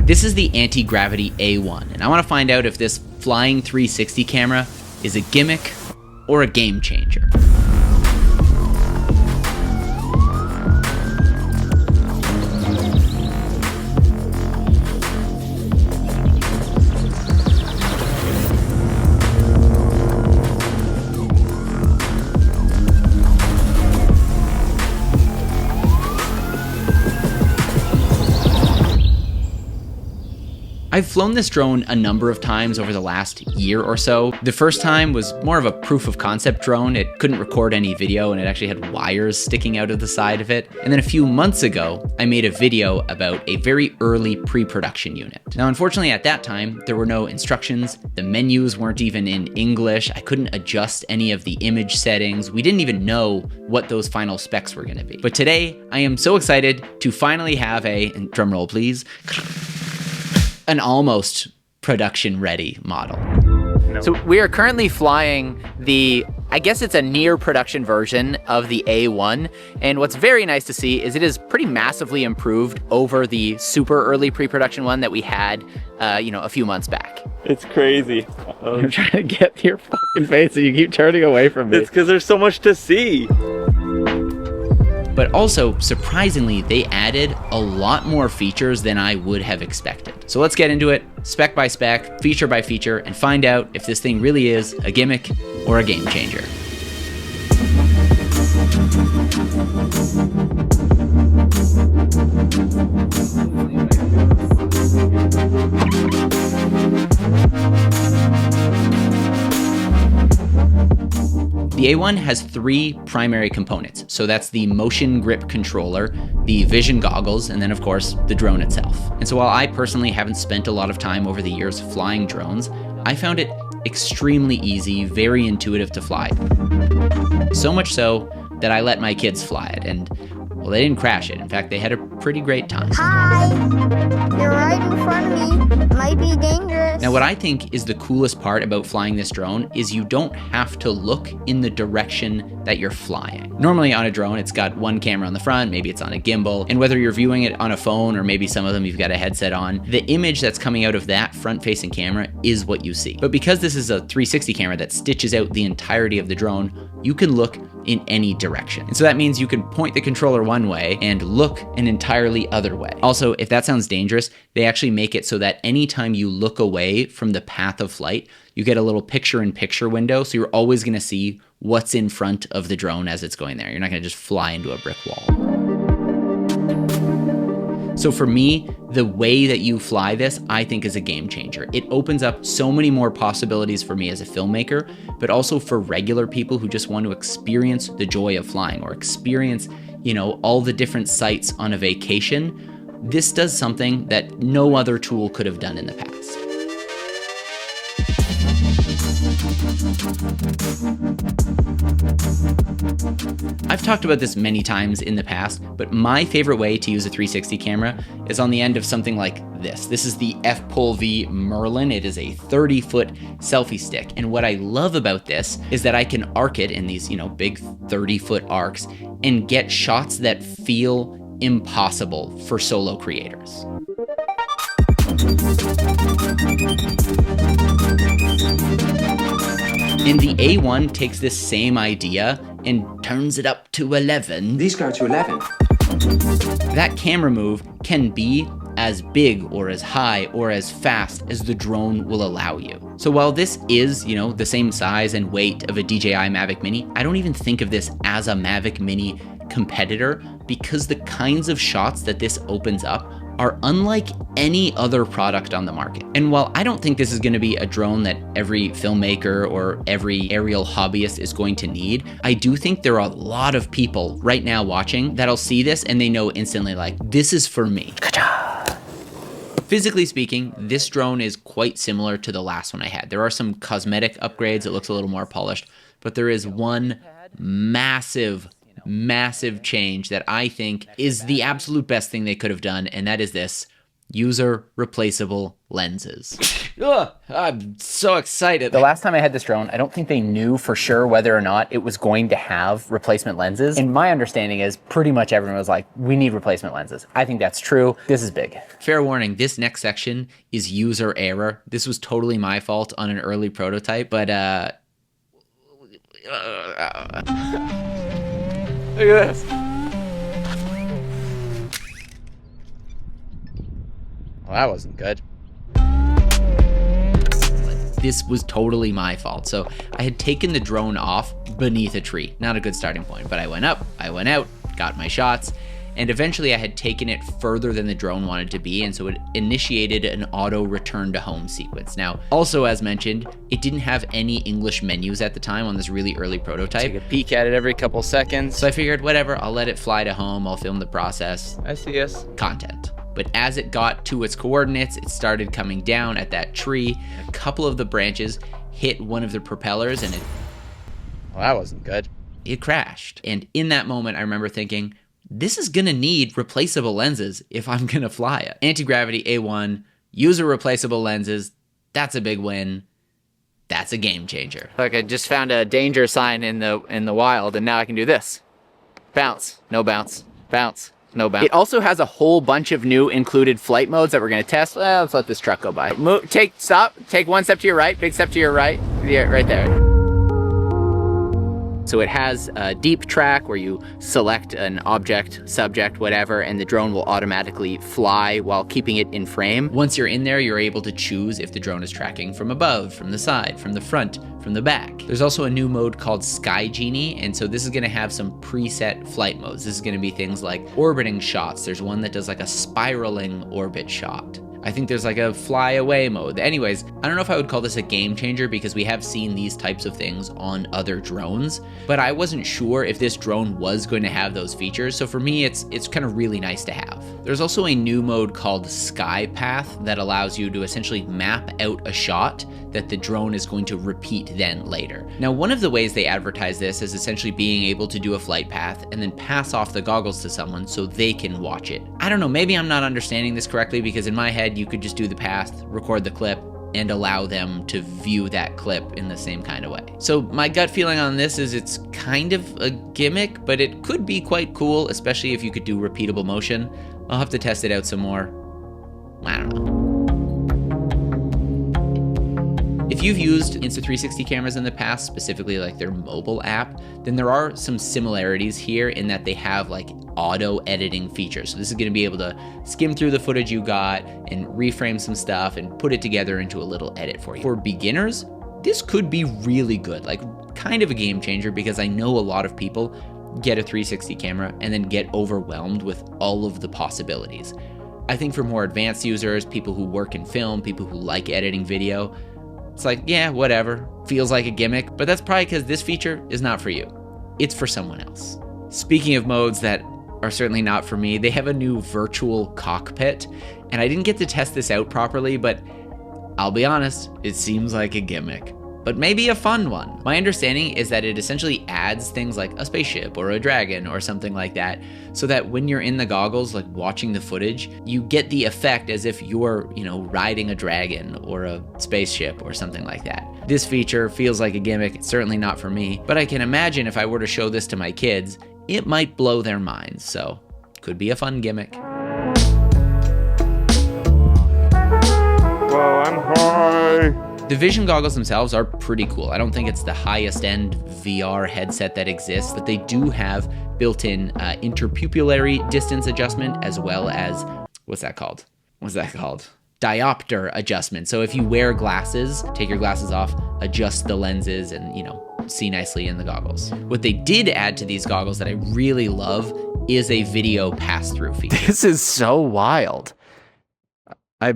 This is the anti-gravity A1, and I want to find out if this flying 360 camera is a gimmick or a game changer. I've flown this drone a number of times over the last year or so. The first time was more of a proof of concept drone. It couldn't record any video and it actually had wires sticking out of the side of it. And then a few months ago, I made a video about a very early pre-production unit. Now, unfortunately at that time, there were no instructions. The menus weren't even in English. I couldn't adjust any of the image settings. We didn't even know what those final specs were gonna be. But today, I am so excited to finally have and drum roll please, an almost production ready model. No. So we are currently flying I guess it's a near production version of the A1. And what's very nice to see is it is pretty massively improved over the super early pre-production one that we had, a few months back. It's crazy. I'm trying to get your fucking face and you keep turning away from me. It's because there's so much to see. But also, surprisingly, they added a lot more features than I would have expected. So let's get into it, spec by spec, feature by feature, and find out if this thing really is a gimmick or a game changer. The A1 has three primary components. So that's the motion grip controller, the vision goggles, and then of course, the drone itself. And so while I personally haven't spent a lot of time over the years flying drones, I found it extremely easy, very intuitive to fly. So much so that I let my kids fly it, and well, they didn't crash it. In fact, they had a pretty great time. Hi! You're right in front of me. Might be dangerous. Now, what I think is the coolest part about flying this drone is you don't have to look in the direction that you're flying. Normally on a drone, it's got one camera on the front, maybe it's on a gimbal, and whether you're viewing it on a phone or maybe some of them you've got a headset on, the image that's coming out of that front-facing camera is what you see. But because this is a 360 camera that stitches out the entirety of the drone, you can look in any direction. And so that means you can point the controller one way and look an entirely other way. Also, if that sounds dangerous, they actually make it so that anytime you look away from the path of flight, you get a little picture-in-picture window, so you're always gonna see what's in front of the drone as it's going there. You're not gonna just fly into a brick wall. So for me, the way that you fly this, I think is a game changer. It opens up so many more possibilities for me as a filmmaker, but also for regular people who just want to experience the joy of flying or experience, all the different sights on a vacation. This does something that no other tool could have done in the past. I've talked about this many times in the past, but my favorite way to use a 360 camera is on the end of something like this. This is the F-Pol-V Merlin. It is a 30-foot selfie stick. And what I love about this is that I can arc it in these, big 30-foot arcs and get shots that feel impossible for solo creators. And the A1 takes this same idea and turns it up to 11. These go to 11. That camera move can be as big or as high or as fast as the drone will allow you. So while this is, the same size and weight of a DJI Mavic Mini, I don't even think of this as a Mavic Mini competitor because the kinds of shots that this opens up are unlike any other product on the market. And while I don't think this is gonna be a drone that every filmmaker or every aerial hobbyist is going to need, I do think there are a lot of people right now watching that'll see this and they know instantly this is for me. Physically speaking, this drone is quite similar to the last one I had. There are some cosmetic upgrades, it looks a little more polished, but there is one massive change that I think is the absolute best thing they could have done, and that is this: user replaceable lenses. Ugh, I'm so excited. The last time I had this drone, I don't think they knew for sure whether or not it was going to have replacement lenses. And my understanding is pretty much everyone was like, we need replacement lenses. I think that's true. This is big. Fair warning, this next section is user error. This was totally my fault on an early prototype, but look at this. Well, that wasn't good. This was totally my fault. So I had taken the drone off beneath a tree. Not a good starting point, but I went up, I went out, got my shots, and eventually I had taken it further than the drone wanted to be, and so it initiated an auto return to home sequence. Now, also as mentioned, it didn't have any English menus at the time on this really early prototype. Take a peek at it every couple seconds. So I figured, whatever, I'll let it fly to home, I'll film the process. I see us. Content. But as it got to its coordinates, it started coming down at that tree. A couple of the branches hit one of the propellers and Well, that wasn't good. It crashed. And in that moment, I remember thinking, this is gonna need replaceable lenses if I'm gonna fly it. Anti-gravity A1, user replaceable lenses, that's a big win. That's a game changer. Like I just found a danger sign in the wild, and now I can do this. Bounce, no bounce, bounce. No bounce. It also has a whole bunch of new included flight modes that we're gonna test. Well, let's let this truck go by. Stop, take one step to your right, big step to your right. Yeah, right there. So it has a deep track where you select an object, subject, whatever, and the drone will automatically fly while keeping it in frame. Once you're in there, you're able to choose if the drone is tracking from above, from the side, from the front, from the back. There's also a new mode called Sky Genie, and so this is gonna have some preset flight modes. This is gonna be things like orbiting shots. There's one that does like a spiraling orbit shot. I think there's like a fly away mode. Anyways, I don't know if I would call this a game changer because we have seen these types of things on other drones, but I wasn't sure if this drone was going to have those features. So for me, it's kind of really nice to have. There's also a new mode called Sky Path that allows you to essentially map out a shot that the drone is going to repeat then later. Now, one of the ways they advertise this is essentially being able to do a flight path and then pass off the goggles to someone so they can watch it. I don't know, maybe I'm not understanding this correctly because in my head, you could just do the path, record the clip, and allow them to view that clip in the same kind of way. So my gut feeling on this is it's kind of a gimmick, but it could be quite cool, especially if you could do repeatable motion. I'll have to test it out some more. I don't know. If you've used Insta360 cameras in the past, specifically like their mobile app, then there are some similarities here in that they have like auto editing features. So this is gonna be able to skim through the footage you got and reframe some stuff and put it together into a little edit for you. For beginners, this could be really good, like kind of a game changer because I know a lot of people get a 360 camera and then get overwhelmed with all of the possibilities. I think for more advanced users, people who work in film, people who like editing video, it's like, yeah, whatever, feels like a gimmick, but that's probably because this feature is not for you. It's for someone else. Speaking of modes that are certainly not for me, they have a new virtual cockpit, and I didn't get to test this out properly, but I'll be honest, it seems like a gimmick, but maybe a fun one. My understanding is that it essentially adds things like a spaceship or a dragon or something like that, so that when you're in the goggles, like watching the footage, you get the effect as if you're, riding a dragon or a spaceship or something like that. This feature feels like a gimmick. It's certainly not for me, but I can imagine if I were to show this to my kids, it might blow their minds, so could be a fun gimmick. Whoa, I'm high. The Vision goggles themselves are pretty cool. I don't think it's the highest end VR headset that exists, but they do have built-in interpupillary distance adjustment as well as, what's that called? Diopter adjustment. So if you wear glasses, take your glasses off, adjust the lenses and, see nicely in the goggles. What they did add to these goggles that I really love is a video pass-through feature. This is so wild. I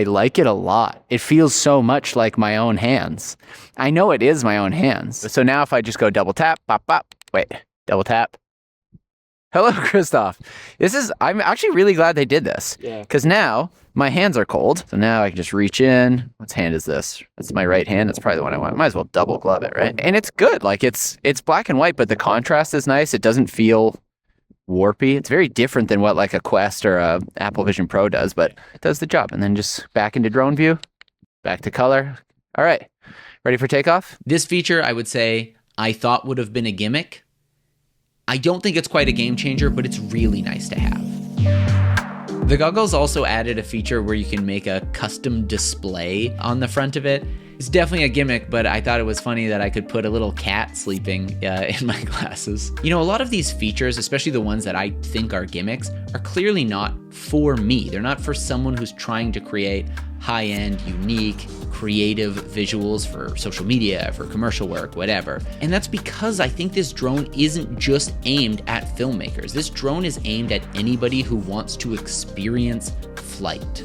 like it a lot. It feels so much like my own hands. I know it is my own hands. So now if I just go double tap, pop, pop, wait, double tap. Hello, Christoph. I'm actually really glad they did this. Yeah. Because now my hands are cold. So now I can just reach in. What hand is this? That's my right hand. That's probably the one I want. Might as well double glove it, right? And it's good. Like it's black and white, but the contrast is nice. It doesn't feel warpy. It's very different than what like a Quest or a Apple Vision Pro does, but it does the job. And then just back into drone view. Back to color. All right. Ready for takeoff? This feature, I would say, I thought would have been a gimmick. I don't think it's quite a game changer, but it's really nice to have. The goggles also added a feature where you can make a custom display on the front of it. It's definitely a gimmick, but I thought it was funny that I could put a little cat sleeping in my glasses. You know, a lot of these features, especially the ones that I think are gimmicks, are clearly not for me. They're not for someone who's trying to create high-end, unique, creative visuals for social media, for commercial work, whatever. And that's because I think this drone isn't just aimed at filmmakers. This drone is aimed at anybody who wants to experience flight.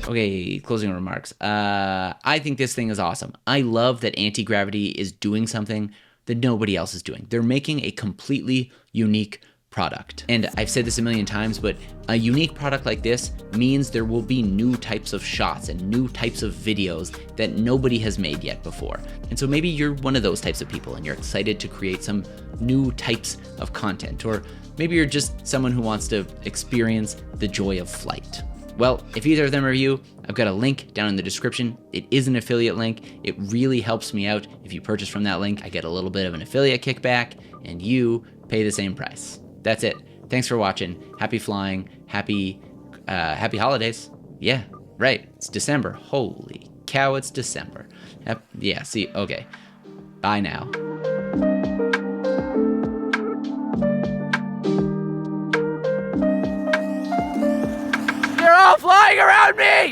Okay, closing remarks. I think this thing is awesome. I love that anti-gravity is doing something that nobody else is doing. They're making a completely unique product. And I've said this a million times, but a unique product like this means there will be new types of shots and new types of videos that nobody has made yet before. And so maybe you're one of those types of people and you're excited to create some new types of content, or maybe you're just someone who wants to experience the joy of flight. Well, if either of them are you, I've got a link down in the description. It is an affiliate link. It really helps me out. If you purchase from that link, I get a little bit of an affiliate kickback, and you pay the same price. That's it. Thanks for watching. Happy flying. Happy holidays. Yeah, right. It's December. Holy cow, it's December. Yeah, see, okay. Bye now. You're all flying around me!